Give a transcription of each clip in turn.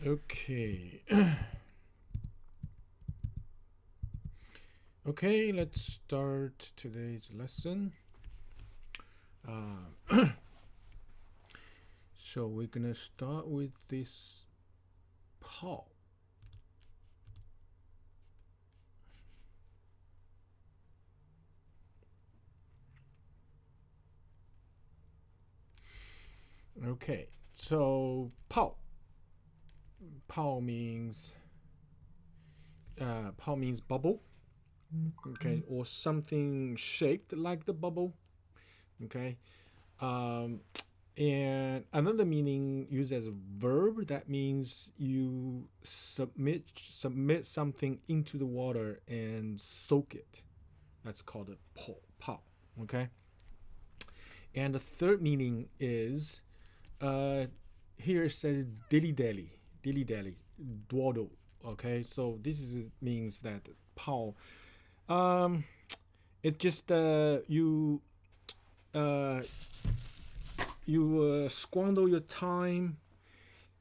Okay. Okay, let's start today's lesson. So we're gonna start with this Paul. Okay, so Paul. Paul means bubble. Okay, or something shaped like the bubble. Okay. Um, and another meaning used as a verb, that means you submit something into the water and soak it. That's called a pao. Okay. And the third meaning is here it says dilly dally, dwaddle. Okay, so means that pao. Um, it just uh, squander your time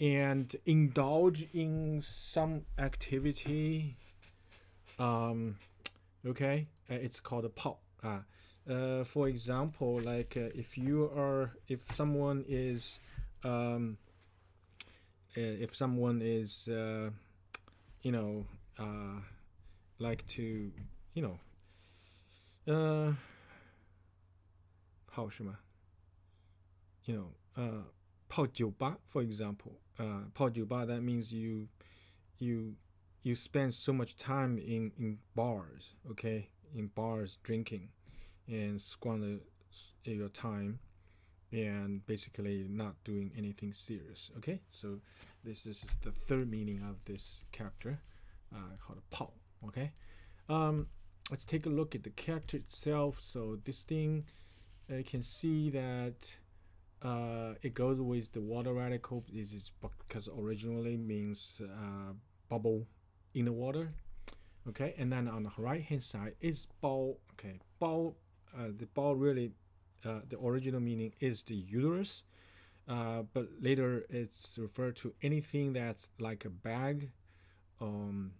and indulge in some activity. Um, okay, it's called a pop. For example, like if someone is, you know, like to, you know, 泡什么 you know, 泡酒吧, for example. 泡酒吧, that means you you spend so much time in bars, okay, in bars drinking and squander your time and basically not doing anything serious. Okay, so this is the third meaning of this character called Pao. Okay, let's take a look at the character itself. So this thing, you can see that it goes with the water radical. This is because originally means bubble in the water. Okay, and then on the right hand side is bao. Okay, bao. The bao really, the original meaning is the uterus, but later it's referred to anything that's like a bag. Um,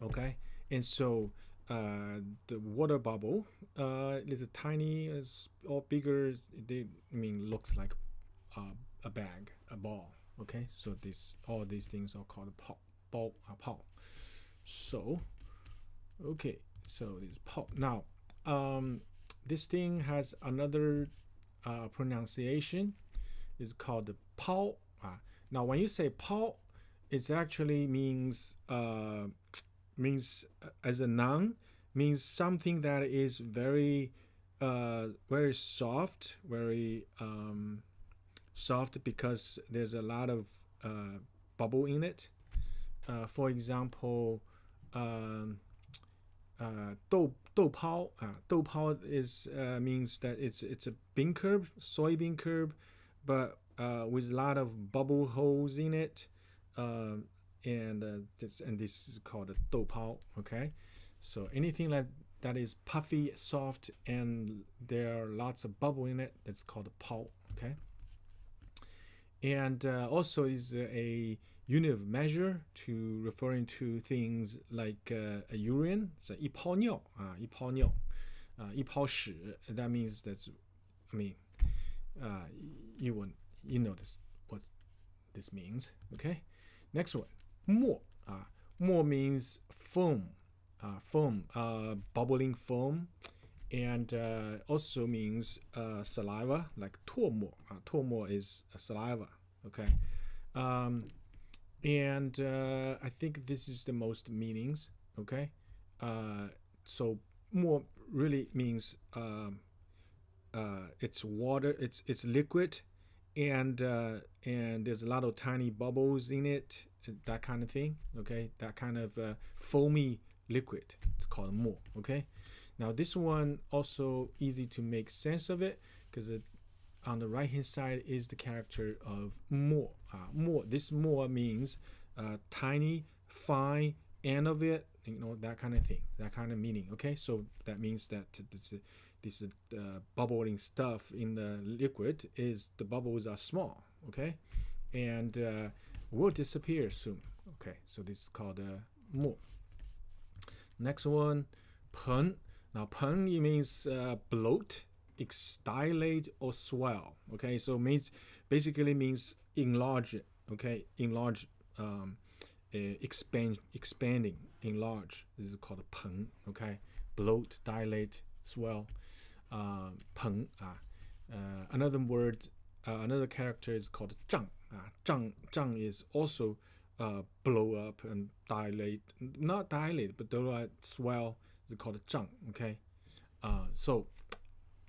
okay, and so the water bubble is a tiny, or bigger. Looks like a bag, a ball. Okay, so all these things are called pao. So okay, so this pao. Now, this thing has another pronunciation. It's called the pao. Now, when you say pao, it actually means as a noun, means something that is very soft, very soft, because there's a lot of bubble in it. For example, um, 豆泡 is means that it's a bean curd, soybean curd, but with a lot of bubble holes in it. Um, this is called a 豆泡. Okay, so anything like that is puffy, soft, and there are lots of bubble in it, that's called a pao. Okay, and also is a unit of measure to referring to things like a urine. So 一泡尿, 一泡尿, 一泡屎. That means that's, I mean, uh, you will, you know this, what this means. Okay, next one, 沫. More means foam, bubbling foam, and also means saliva, like 唾沫. 唾沫 is saliva. Okay, and I think this is the most meanings. Okay, so more really means it's water, it's liquid, and there's a lot of tiny bubbles in it, that kind of thing. Okay, that kind of foamy liquid, it's called mo. Okay, now this one also easy to make sense of it, because on the right hand side is the character of mo. This mo means tiny, fine end of it, that kind of thing, that kind of meaning. Okay, so that means that this bubbling stuff in the liquid, is the bubbles are small. Okay, and will disappear soon. Okay, so this is called 没. Next one, 膨. Now, 膨 it means bloat, dilate, or swell. Okay, so basically means enlarge. Okay, enlarge, expanding, enlarge. This is called 膨. Okay, bloat, dilate, swell. 膨. Another word, another character is called 胀. 胀 is also blow up and dilate, not dilate, but dilate, swell. It's called 胀. Okay, so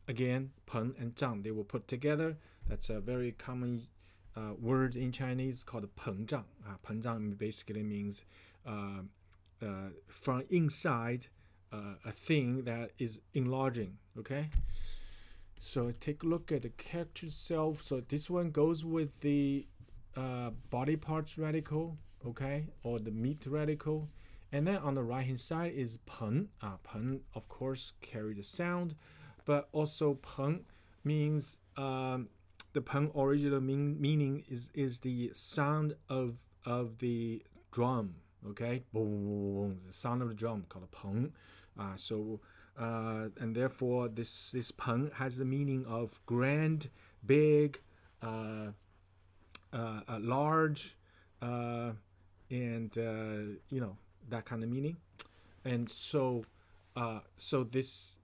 again, 膨 and 胀 they were put together. That's a very common word in Chinese called 膨胀. 膨胀basically means from inside a thing that is enlarging. Okay, so take a look at the character itself. So this one goes with the body parts radical, okay, or the meat radical. And then on the right hand side is 膨. 膨, of course, carry the sound, but also 膨 means the 膨 original meaning is the sound of the drum. Okay, boom, the sound of the drum called 膨. And therefore this 膨 has the meaning of grand, big, large, and that kind of meaning. And so this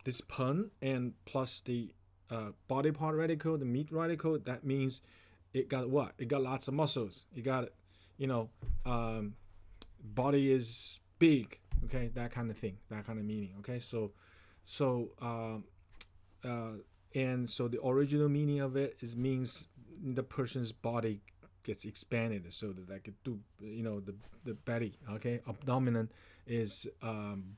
膨 and plus the body part radical, the meat radical, that means it got what? It got lots of muscles. It got, body is big. Okay, that kind of thing, that kind of meaning. Okay, so the original meaning of it means the person's body gets expanded, so that they could do, the belly. Okay, abdomen is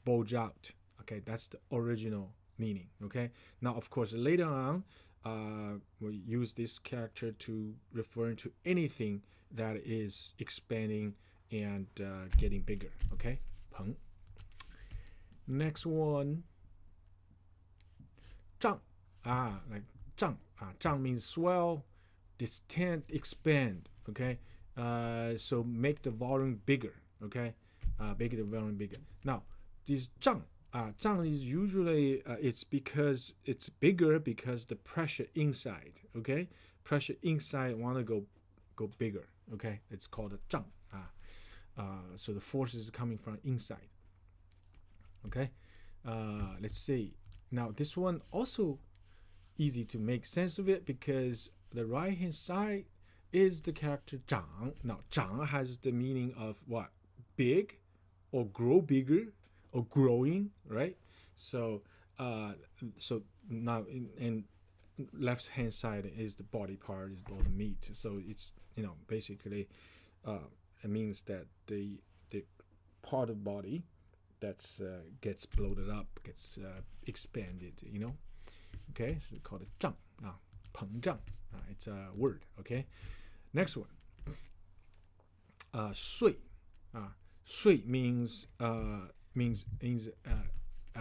bulge out. Okay, that's the original meaning. Okay, now of course later on, we use this character to refer to anything that is expanding and getting bigger. Okay, 膨. Next one, 胀. Like 胀. 胀 means swell, distend, expand. Okay, so make the volume bigger. Okay, make the volume bigger. Now, this 胀. 胀 is usually it's because it's bigger because the pressure inside. Okay, pressure inside want to go bigger. Okay, it's called a 胀. So the force is coming from inside. Okay, let's see. Now this one also easy to make sense of it because the right hand side is the character 长. Now 长 has the meaning of what? Big, or grow bigger, or growing, right? So now in left hand side is the body part, is all the meat. So it's basically it means that the part of body that's gets bloated up, gets expanded. Okay, so called it 胀. 膨胀. It's a word. Okay, next one. 岁. 岁 means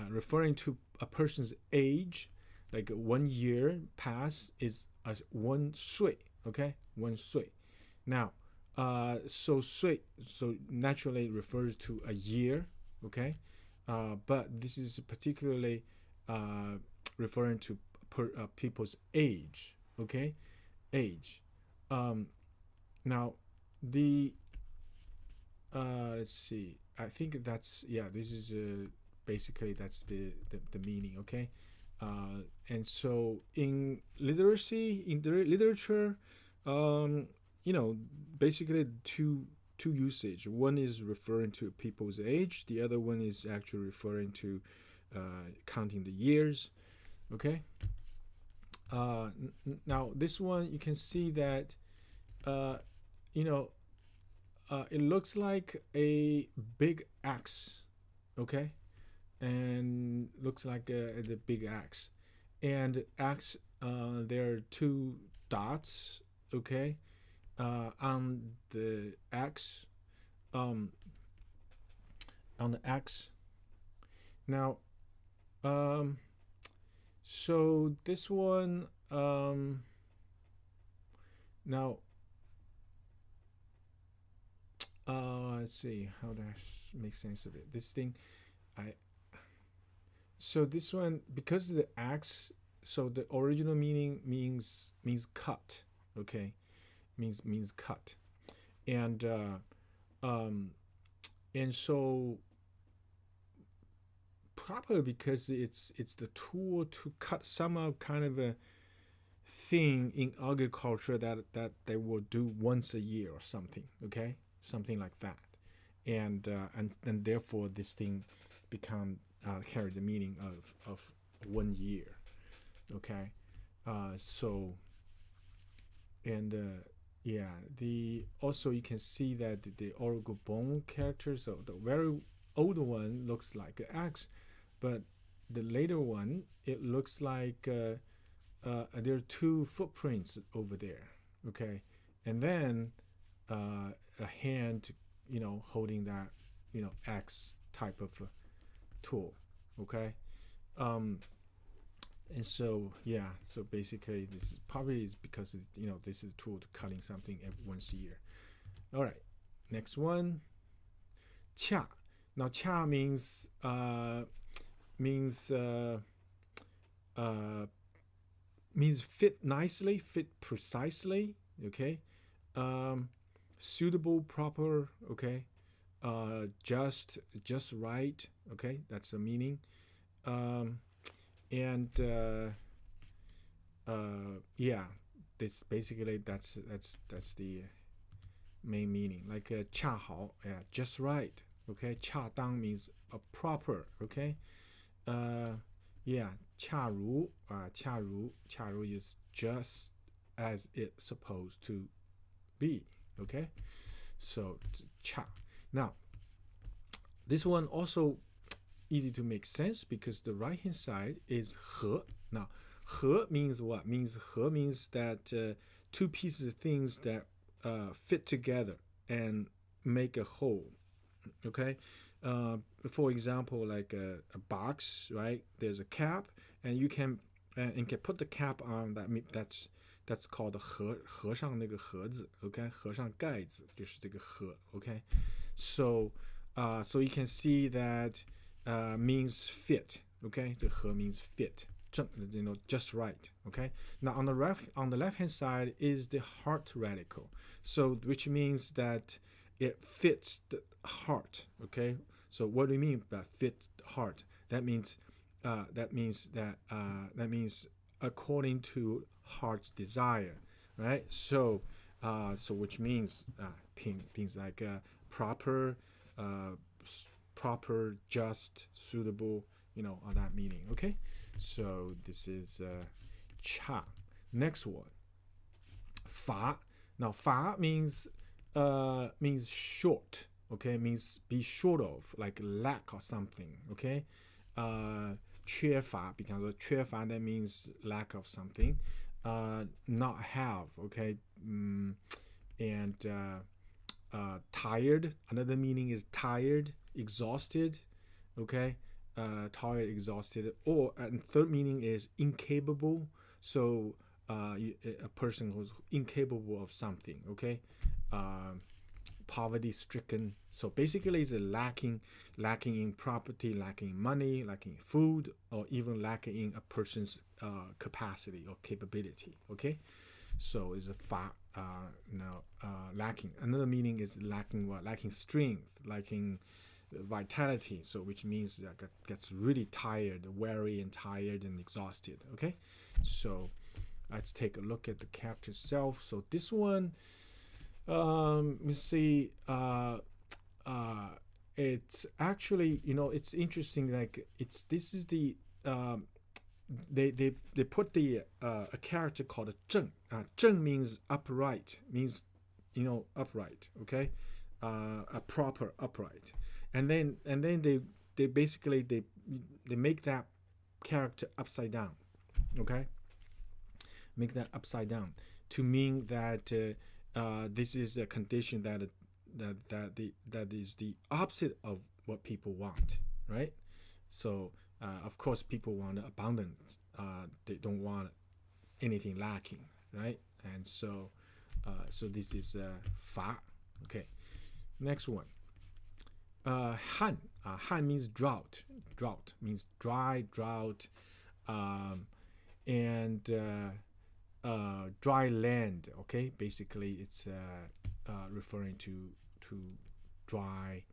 referring to a person's age, like 1 year pass is 1岁. Okay, 1岁. Now, so 岁 so naturally refers to a year. Okay, but this is particularly referring to people's age. Okay, age. Now the let's see. I think that's this is basically that's the meaning. Okay, and so in literacy, in the literature, basically two usage. One is referring to people's age. The other one is actually referring to counting the years. Okay. Now this one you can see that it looks like a big axe. Okay, and looks like the big axe, and axe there are two dots. Okay, on the axe. On the axe. Now, so this one, now, Let's see how do I make sense of it. This thing, I so this one because the axe. So the original meaning means cut. Okay, means cut, and um, and so probably because it's the tool to cut some kind of a thing in agriculture that they will do once a year or something. Okay, something like that, and therefore this thing become carry the meaning of 1 year. Okay, so and yeah, the also you can see that the Oracle bone characters, so the very old one looks like an X, but the later one it looks like there are two footprints over there. Okay, and then a hand, holding that X type of tool. Okay, um, and so yeah, so basically this is probably is because this is a tool to cutting something once a year. All right, next one, cha. Now cha means uh, means fit nicely, fit precisely. Okay, um, suitable, proper. Okay, just right. Okay, that's the meaning. Um, and yeah, this basically that's the main meaning. Like 恰好, yeah, just right. Okay, 恰当 means proper. Okay, yeah, 恰如 恰如 is just as it's supposed to be. Okay, so 恰. Now, this one also easy to make sense because the right hand side is 和. Now, 和 means what? Means 和 means that two pieces of things that fit together and make a whole. Okay, for example, like a box, right? There's a cap, and you can put the cap on. That's called 合上那个盒子. Okay, 合上盖子就是这个合. Okay, so so you can see that means fit. Okay, 这和 means fit. Just right. Okay. Now on the left hand side is the heart radical. So which means that it fits the heart. Okay. So what do you mean by fit heart? That means according to heart's desire, right? So so which means things like proper, proper, just, suitable, all that meaning. Okay, so this is cha. Next one, fa. Now fa means short. Okay, means be short of, like lack or something. Okay, 缺乏, because 缺乏 that means lack of something. Not have. Okay, and tired. Another meaning is tired, exhausted. Okay, tired, exhausted. Or and third meaning is incapable. So a person who's incapable of something. Okay, poverty stricken. So basically, it's lacking in property, lacking in money, lacking in food, or even lacking in a person's capacity or capability. Okay, so it's a lacking. Another meaning is lacking what? Lacking strength, lacking vitality. So which means that gets really tired, weary, and tired and exhausted. Okay, so let's take a look at the character itself. So this one. Let me see. It's actually, it's interesting. Like this is the they put the a character called a 正. 正 means upright, means upright. Okay, a proper upright, and then they basically they make that character upside down. Okay, make that upside down to mean that. This is a condition that is the opposite of what people want, right? So of course people want abundance. They don't want anything lacking, right? And so so this is 乏. Okay. Next one. Han. Han means drought. Drought means dry, drought, and dry land. Okay, basically it's referring to dry.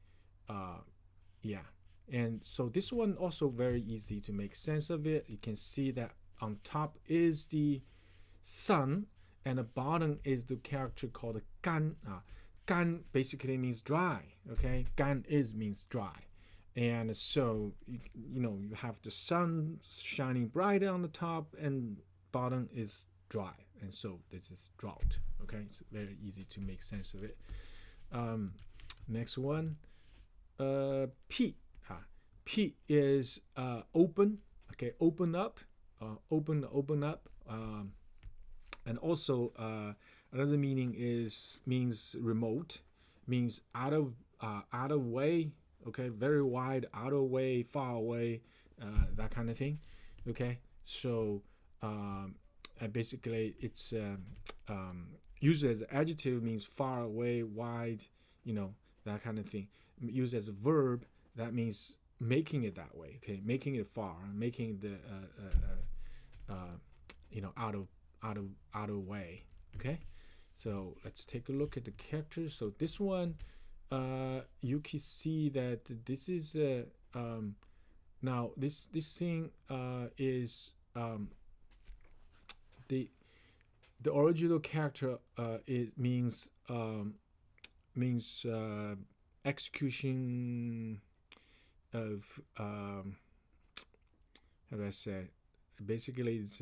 Yeah, and so this one also very easy to make sense of it. You can see that on top is the sun, and the bottom is the character called gan. Gan basically means dry. Okay, gan is means dry, and so you have the sun shining bright on the top, and bottom is dry, and so this is drought. Okay, it's very easy to make sense of it. Next one, P. P is open. Okay, open up. Open up. And also another meaning means remote, means out of way. Okay, very wide, out of way, far away, that kind of thing. Okay, so basically it's used as an adjective, means far away, wide, that kind of thing. Used as a verb, that means making it that way. Okay, making it far, making the out of way. Okay, so let's take a look at the characters. So this one, you can see that this is now this thing is the original character it means execution of how do I say? Basically, it's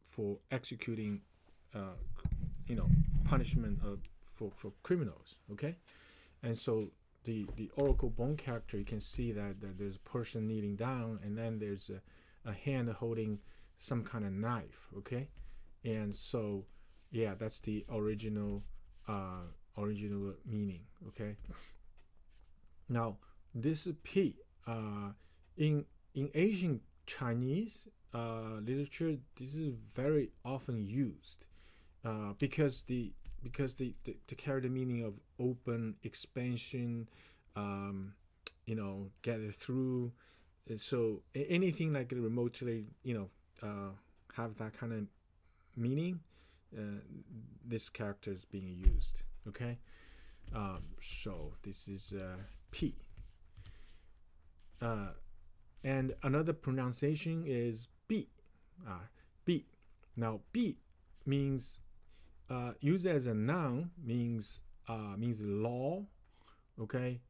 for executing punishment for criminals. Okay, and so the oracle bone character, you can see that there's a person kneeling down, and then there's a hand holding some kind of knife. Okay, and so yeah, that's the original meaning. Okay, now this P in Asian Chinese literature, this is very often used because the character meaning of open, expansion, get it through. So anything like remotely, have that kind of meaning, this character is being used. Okay, so this is P. And another pronunciation is B. B. Now B means used as a noun, means law. Okay,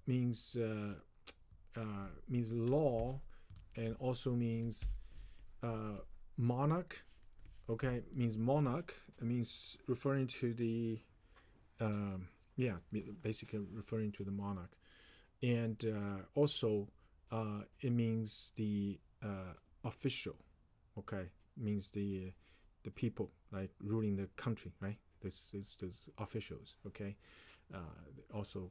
means law, and also means monarch. Okay, means monarch. It means referring to the basically referring to the monarch, and also it means the official. Okay, means the people like ruling the country, right? This officials. Okay, also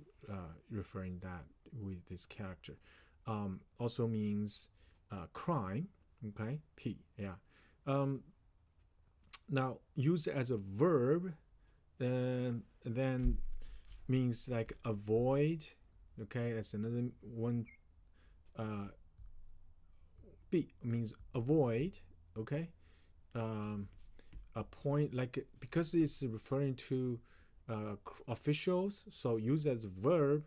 referring that with this character. Also means crime. Okay, P. Yeah. Now used as a verb, then means like avoid. Okay, that's another one. B means avoid. Okay, a point, like, because it's referring to officials, so used as a verb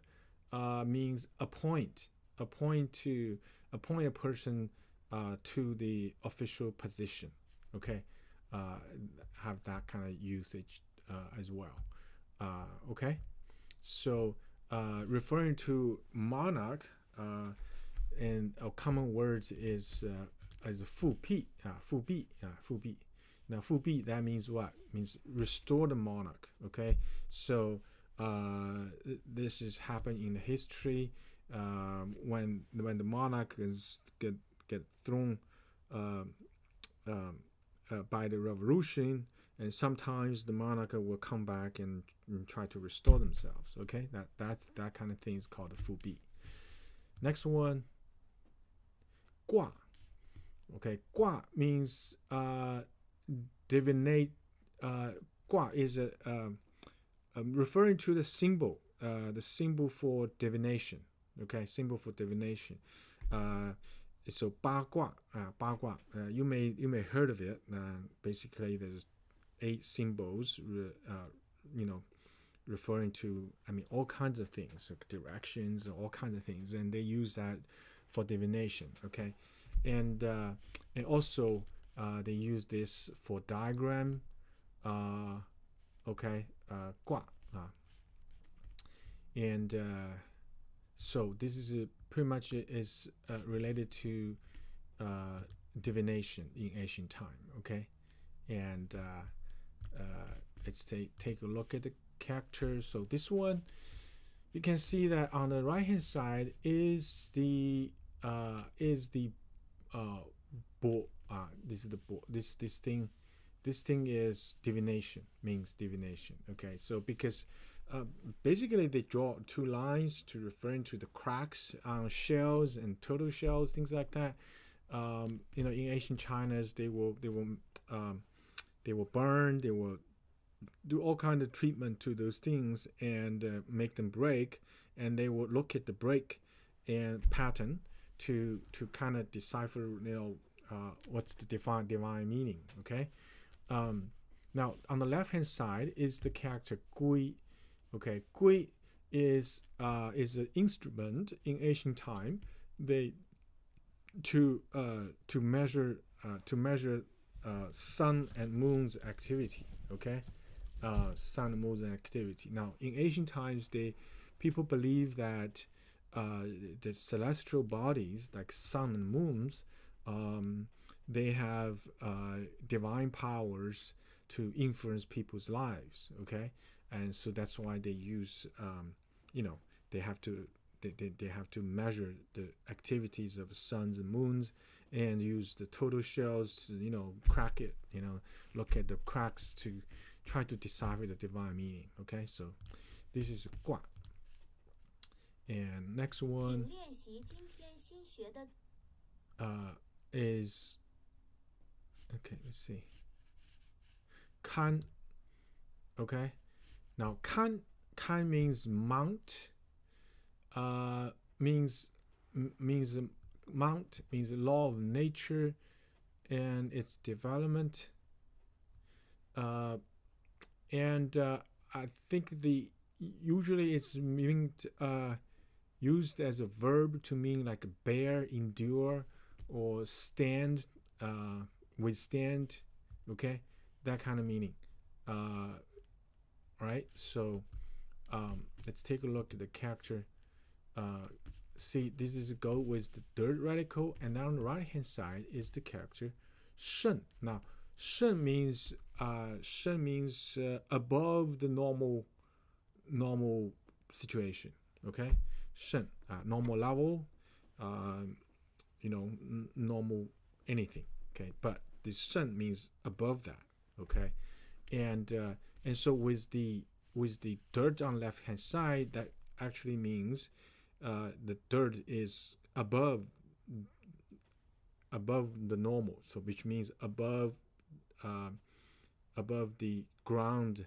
means appoint a person to the official position. Okay, have that kind of usage as well. Okay, so referring to monarch, and a common word is as a 复辟, 复辟. Now 复辟, that means what? Means restore the monarch. Okay, so this is happened in the history when the monarch is get thrown by the revolution, and sometimes the monarch will come back and try to restore themselves. Okay, that kind of thing is called a 复辟. Next one, 卦. Okay, 卦means divinate. 卦is referring to the symbol for divination. Okay, symbol for divination. So 八卦, you may heard of it. Basically, there's 8 symbols, referring to, all kinds of things, like directions, all kinds of things, and they use that for divination. Okay, and also they use this for diagram. Okay, 卦. And so this is pretty much is related to divination in ancient time. Okay, and let's take a look at the characters. So this one, you can see that on the right hand side is the bo. This is the bo. This thing is divination, means divination. Okay, so because basically they draw 2 lines to referring to the cracks on shells and turtle shells, things like that. In ancient China's, they will burn, they will do all kinds of treatment to those things and make them break, and they will look at the break and pattern to kind of decipher what's the divine meaning. Okay, now on the left hand side is the character gui. Okay, gui is an instrument in ancient time. They to measure sun and moon's activity. Okay, sun and moon's activity. Now in ancient times, people believe that the celestial bodies like sun and moons, they have divine powers to influence people's lives. Okay, and so that's why they use they have to measure the activities of suns and moons and use the total shells to crack it, look at the cracks to try to decipher the divine meaning. Okay, so this is 卦. And next one is, okay, let's see, kan. Okay, now kan means mount, means mount, means the law of nature and its development. And I think usually it's used as a verb to mean like bear, endure, or stand, withstand. Okay, that kind of meaning. Right, so let's take a look at the character. See, this is go with the third radical, and now on the right hand side is the character 肾. Now 肾means above the normal situation. Okay, 肾, normal level, normal anything. Okay, but the 肾 means above that. Okay, and so with the dirt on left hand side, that actually means the dirt is above the normal, so which means above the ground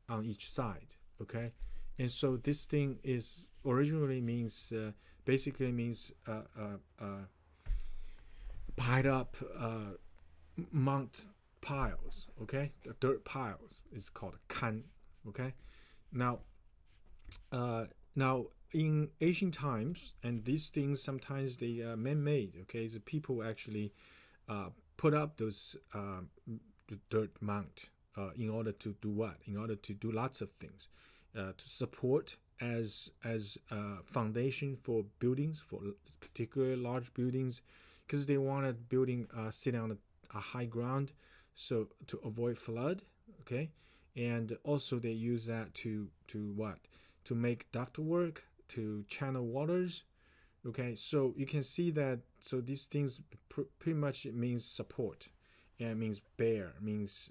on each side. Okay, and so this thing is originally means basically means piled up mount piles. Okay, the dirt piles is called kan. Okay, now in ancient times, and these things sometimes they are man-made. Okay, so people actually put up those dirt mount in order to do what? In order to do lots of things, to support as foundation for buildings, for particular large buildings, because they wanted building sit on a high ground, so to avoid flood. Okay, and also they use that to what? To make ductwork, to channel waters. Okay, so you can see that. So these things pretty much it means support, and it means bear, means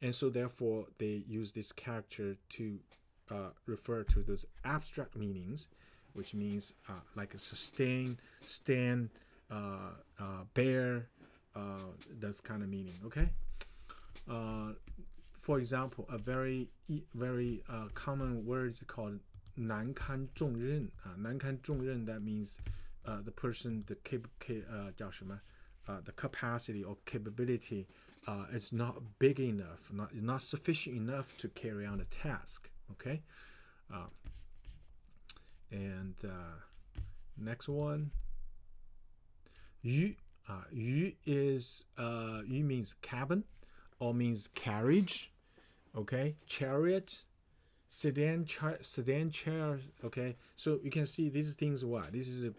and so therefore they use this character to refer to those abstract meanings, which means like a sustain, stand, bear, that's kind of meaning. Okay, for example, a very common word is called 难堪重任. 难堪重任, that means the person, the the capacity or capability is not big enough, not sufficient enough to carry on a task. Okay, and next one, 鱼. 鱼 is 鱼 means cabin or means carriage. Okay, chariot, sedan chair. Okay, so you can see these things. What this is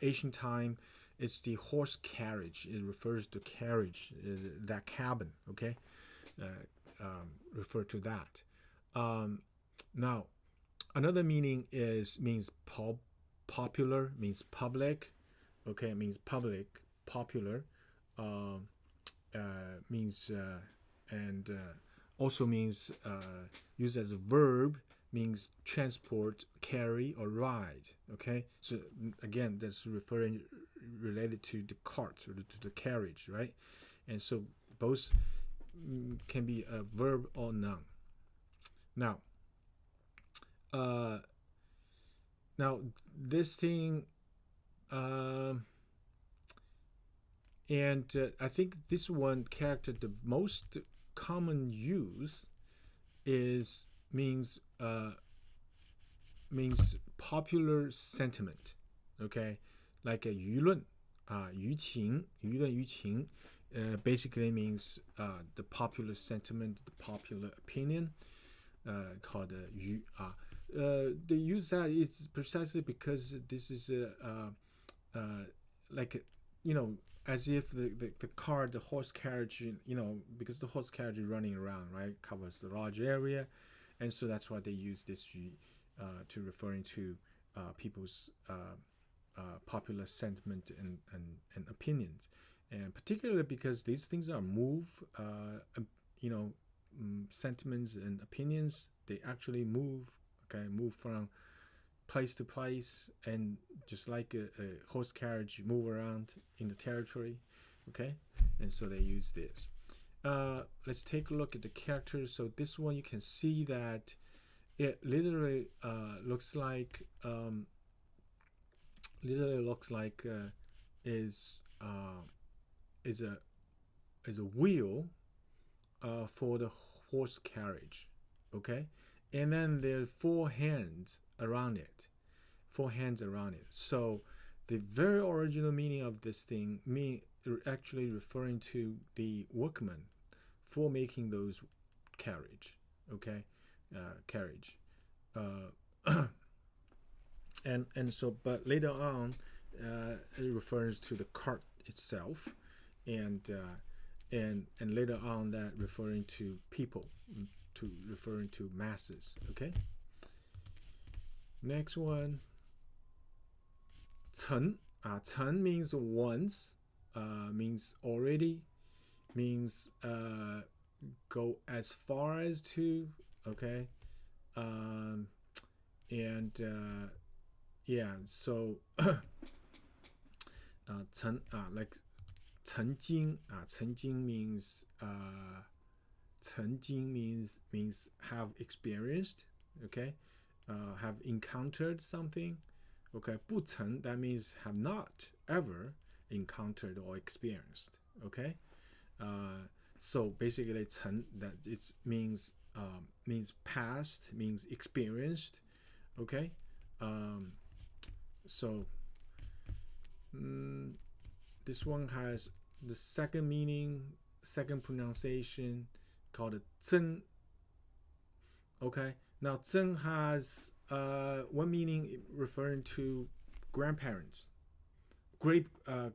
ancient time. It's the horse carriage. It refers to carriage, that cabin. Okay, refer to that. Now, another meaning means popular, means public. Okay, it means public, popular. Means and also means used as a verb, means transport, carry, or ride. Okay, so again, that's related to the cart or to the carriage, right? And so both can be a verb or noun. Now, this thing, and I think this one character, the most common use means popular sentiment. Okay, like a 舆论, 舆情, 舆论舆情, basically means the popular sentiment, the popular opinion, called 舆. They use that is precisely because this is like, as if the car, the horse carriage, because the horse carriage is running around, right, covers the large area, and so that's why they use this to referring to people's popular sentiment and opinions, and particularly because these things are sentiments and opinions. They actually move from place to place, and just like a horse carriage move around in the territory. Okay, and so they use this. Let's take a look at the characters. So this one, you can see that it literally looks like is a wheel for the horse carriage. Okay, and then there are four hands around it. So the very original meaning of this thing actually referring to the workman for making those carriage. Okay, carriage. And so, but later on, it refers to the cart itself, and later on that referring to people, referring to masses. Okay. Next one. 曾. 曾 means once, means already, means go as far as to. Okay. So 曾 like 曾经 曾经 means 曾经 means have experienced. Okay, have encountered something. Okay, 不曾 that means have not ever encountered or experienced. Okay, so basically 曾 that it means past, means experienced. Okay, so this one has the second meaning, second pronunciation, called 曾. Okay, now 曾 has one meaning referring to grandparents, great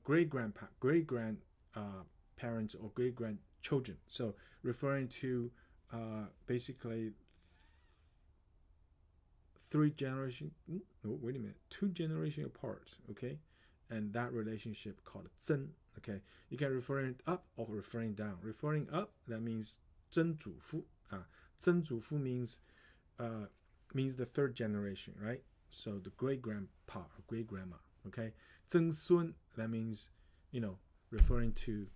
grandparents or great grandchildren. So referring to basically 2 generations apart. Okay, and that relationship called 曾. Okay, you can referring up or referring down. Referring up, that means 曾祖父. 曾祖父 means the 3rd generation, right? So the great grandpa or great grandma. Okay, 曾孙, that means referring to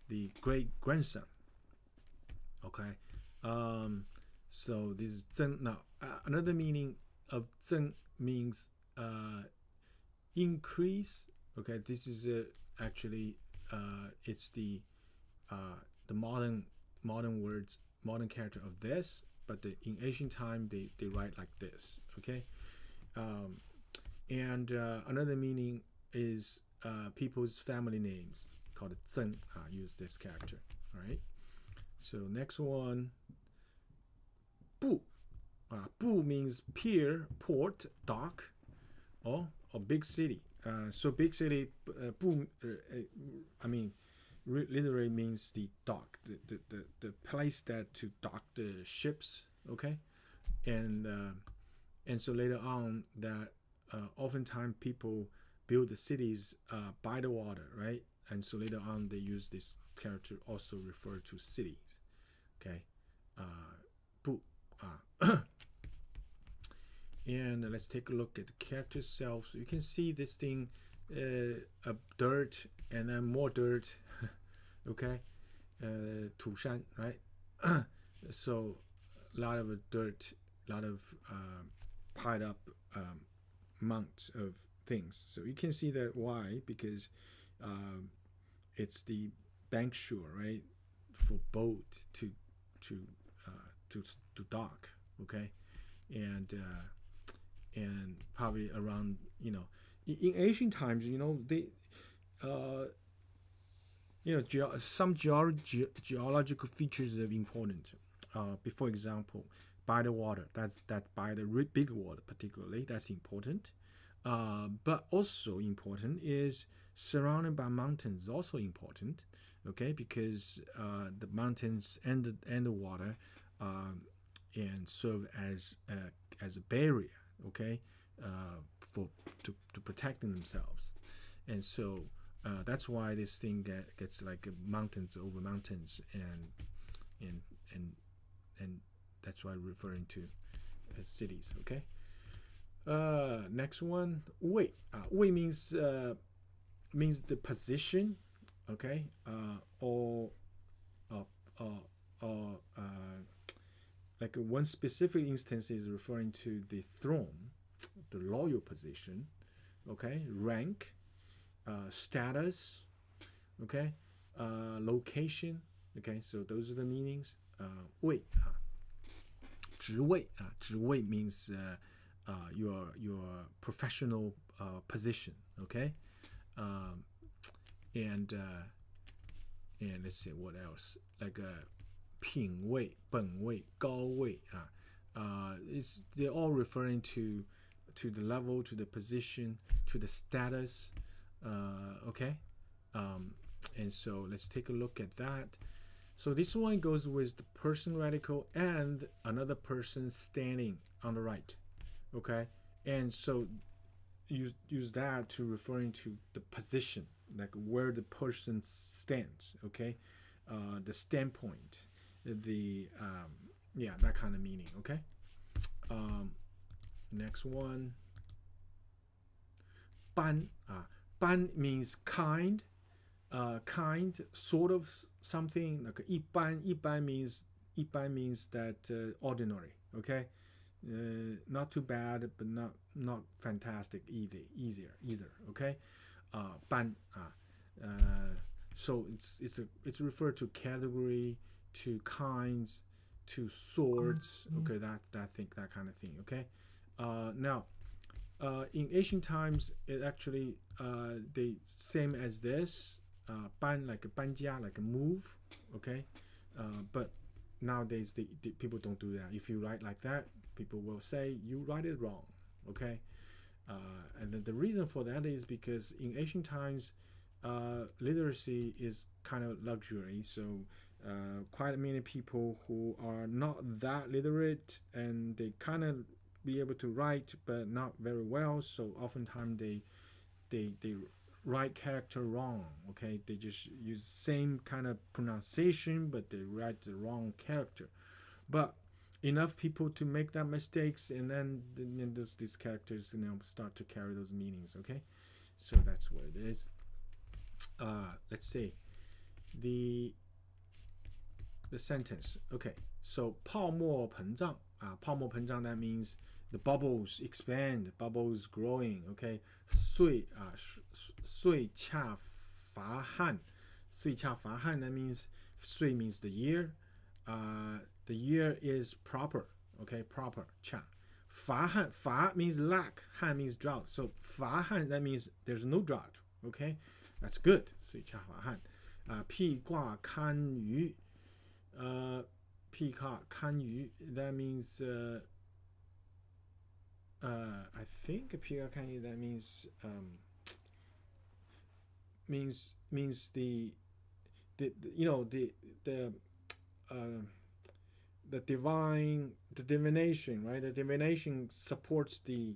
the great grandson. Okay, So this is 增. Now another meaning of 增 means increase. Okay, this is actually it's the modern words, modern character of this, but in ancient time they write like this. Okay, and another meaning is people's family names called 曾. Use this character. All right. So next one, 埠. 埠 means pier, port, dock, or big city. So big city, 埠, I mean, literally means the dock, the place that to dock the ships. Okay, and so later on that oftentimes people build the cities by the water, right? And so later on they use this character also refer to cities. Okay, 埠. And let's take a look at the character itself. So you can see this thing, dirt and then more dirt. Okay, 土山, right? So a lot of dirt, a lot of piled up amounts of things. So you can see that why, because it's the bank shore, right, for boat to dock. Okay, and probably around, in ancient times, they some geological features are important. For example, by the water, that by the big water particularly, that's important. But also important is surrounded by mountains, also important. Okay, because the mountains and the water and serve as a barrier. Okay, to protecting themselves, and so that's why this thing gets like mountains over mountains, and that's why I'm referring to as cities. Okay. Next one, 位. 位means the position. Okay. Or like one specific instance is referring to the throne, the royal position. Okay. Rank, status. Okay. Location. Okay. So those are the meanings. 位. 职位. 职位 means your professional position. Okay. And let's see what else, like 品位, 本位, 高位. They're all referring to the level, to the position, to the status. Okay. And so let's take a look at that. So this one goes with the person radical and another person standing on the right. Okay, and so use that to referring to the position, like where the person stands. Okay, the standpoint, the that kind of meaning. Okay. Next one, 般. 般 means kind, sort of something. Like 一般 means that ordinary. Okay. Not too bad, but not fantastic either. Okay. 般. So it's referred to category, to kinds, to sorts. Okay, that kind of thing. Okay. Now, in ancient times, it actually they same as this. 搬 like a 搬家, like a move. Okay. But nowadays the people don't do that. If you write like that, people will say you write it wrong. Okay. And then the reason for that is because in ancient times, literacy is kind of luxury. So quite many people who are not that literate, and they kind of be able to write but not very well. So oftentimes they write character wrong. Okay, they just use same kind of pronunciation, but they write the wrong character. But enough people to make that mistakes, and then these characters start to carry those meanings. Okay, so that's what it is. Let's see the sentence. Okay, So 泡沫膨胀泡沫膨胀 that means the bubbles expand, bubbles growing. Okay, 岁恰伐汉 that means 岁 means the year. The year is proper. Okay, proper 恰。伐 means lack, 汉 means drought. So 伐汉 that means there's no drought. Okay, that's good. 岁恰伐汉辟卦堪舆辟卦堪舆 that means I think 辟卦堪舆 that means means the you know the divination, right? The divination supports the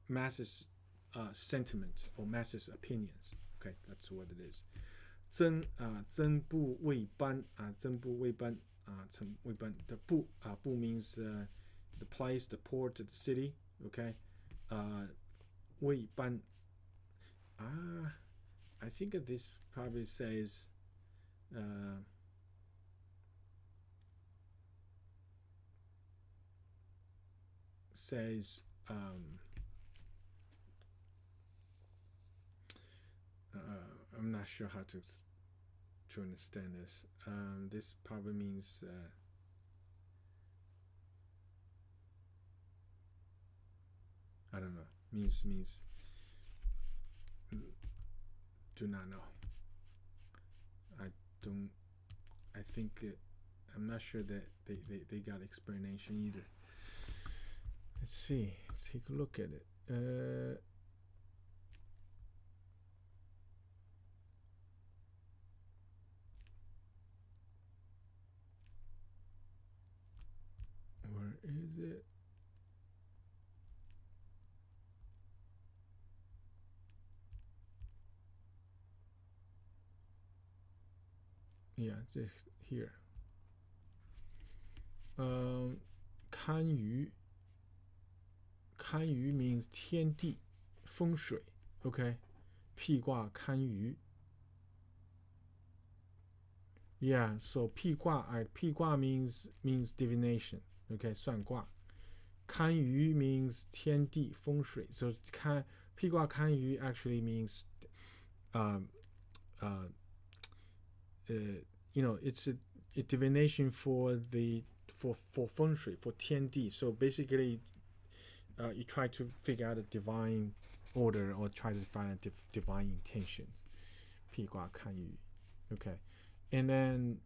masses sentiment or masses opinions. Okay, that's what it is. 增布未班增布未班未班 the 布布 means the place, the port, the city. Okay, 未班I think this probably says I'm not sure how to understand this. This probably means I don't know. Means do not know. I think I'm not sure that they got explanation either. Let's see. Let's take a look at it. Where is it? Yeah, just here. 堪舆 means 天地风水 okay 辟卦堪舆 yeah, so 辟卦means divination, okay 算卦堪舆 means 天地风水 so 辟卦堪舆 actually means you know, it's a divination for feng shui, for 天地. So basically, you try to figure out a divine order or try to find a divine intentions. 辟卦堪舆 okay, and then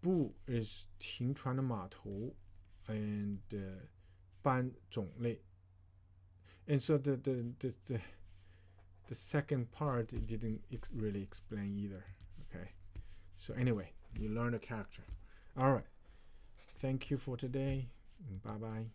布 is 停船的码头 and 班种类 and so the second part it didn't really explain either. Okay, so anyway, you learn a character. All right, thank you for today. Bye bye.